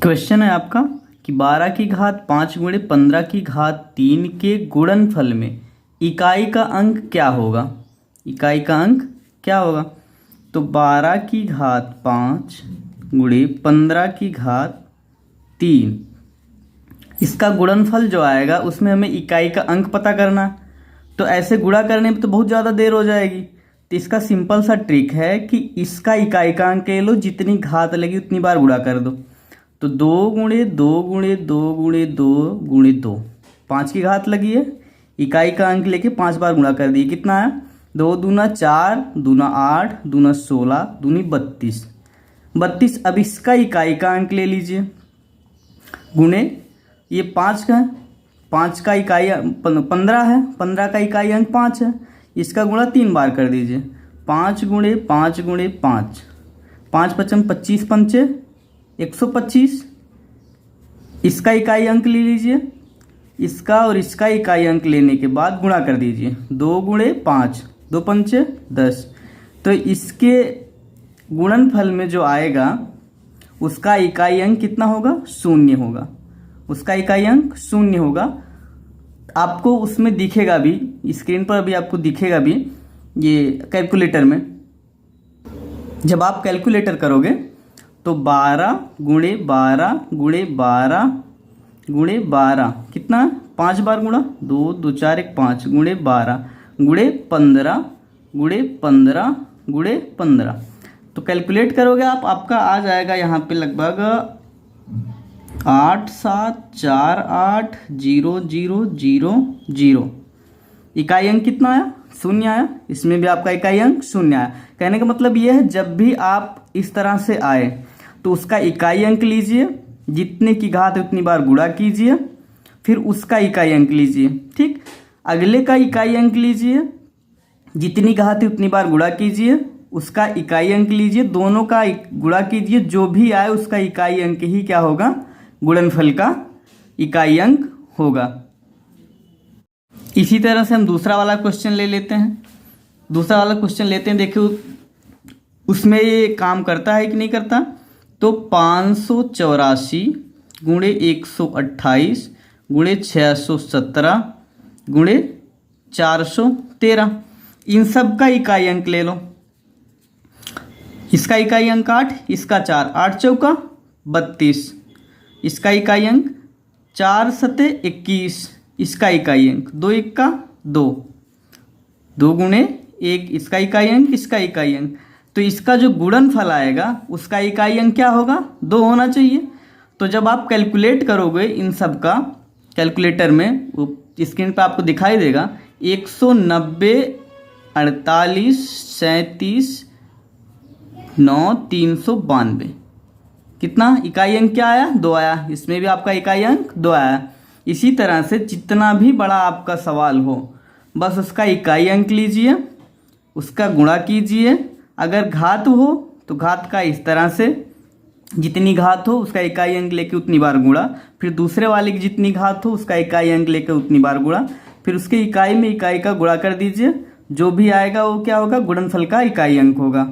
Question है आपका कि 12 की घात 5 गुणे 15 की घात 3 के गुणनफल में इकाई का अंक क्या होगा। इकाई का अंक क्या होगा। तो 12 की घात 5 गुणे 15 की घात 3, इसका गुणनफल जो आएगा उसमें हमें इकाई का अंक पता करना। तो ऐसे गुणा करने में तो बहुत ज़्यादा देर हो जाएगी। तो इसका सिंपल सा ट्रिक है कि इसका इकाई का अंक ले लो, जितनी घात लगी उतनी बार गुणा कर दो। तो 2 गुणे 2 गुणे 2 गुणे 2 गुणे 2, 5 की घात लगी है, इकाई का अंक लेके 5 बार गुणा कर दिए। कितना आया, 2 दूना 4, दूना 8, दूना 16, दूनी 32, 32। अब इसका इकाई का अंक ले लीजिए, गुणे ये 5 का है, 5 का इकाई 15 है, 15 का इकाई अंक 5 है, इसका गुणा 3 बार कर दीजिए। 5 गुणे 5 गुणे 5, 5 पचम 25 पंचे 125। इसका इकाई अंक ले लीजिए, इसका और इसका इकाई अंक लेने के बाद गुणा कर दीजिए। 2 गुणे 5, 2 पंचे 10। तो इसके गुणनफल में जो आएगा उसका इकाई अंक कितना होगा, 0 होगा। उसका इकाई अंक 0 होगा। आपको उसमें दिखेगा भी, स्क्रीन पर अभी आपको दिखेगा भी ये कैलकुलेटर में। जब आप कैलकुलेटर करोगे तो 12 गुणे 12 गुणे 12 गुणे 12 कितना, 5 बार गुणा, 2 2 4 1 5 गुणे 12 गुणे 15 गुणे 15 गुणे 15। तो कैलकुलेट करोगे आप, आपका आ जाएगा यहाँ पे लगभग 8 7 4 8 0 0 0 0। इकाई अंक कितना आया, 0 आया। इसमें भी आपका इकाई अंक 0 आया। कहने का मतलब यह है जब भी आप इस तरह से आए तो उसका इकाई अंक लीजिए, जितने की घात है उतनी बार गुणा कीजिए, फिर उसका इकाई अंक लीजिए। ठीक, अगले का इकाई अंक लीजिए, जितनी घात है उतनी बार गुणा कीजिए, उसका इकाई अंक लीजिए, दोनों का गुणा कीजिए, जो भी आए उसका इकाई अंक ही क्या होगा, गुणनफल का इकाई अंक होगा। इसी तरह से हम दूसरा वाला क्वेश्चन ले लेते हैं। दूसरा वाला क्वेश्चन लेते हैं, देखिए उसमें ये काम करता है कि नहीं करता। तो 584 गुणे 128 गुणे 617 गुणे 413, इन सब का इकाई अंक ले लो। इसका इकाई अंक 8, इसका 4, 8 चौका 32, इसका इकाई अंक 4 सते 21, इसका इकाई अंक 2 1 का 2, 2 गुणे 1, इसका इकाई अंक, इसका इकाई अंक। तो इसका जो गुणनफल आएगा उसका इकाई अंक क्या होगा, 2 होना चाहिए। तो जब आप कैलकुलेट करोगे इन सब का कैलकुलेटर में, वो स्क्रीन पर आपको दिखाई देगा 190 48 37 9 392, कितना इकाई अंक क्या आया, 2 आया। इसमें भी आपका इकाई अंक 2 आया। इसी तरह से जितना भी बड़ा आपका सवाल हो, बस उसका इकाई अंक लीजिए, उसका गुणा कीजिए। अगर घात हो तो घात का इस तरह से, जितनी घात हो उसका इकाई अंक लेके उतनी बार गुणा, फिर दूसरे वाले की जितनी घात हो उसका इकाई अंक लेके उतनी बार गुणा, फिर उसके इकाई में इकाई का गुणा कर दीजिए। जो भी आएगा वो क्या होगा, गुणनफल का इकाई अंक होगा।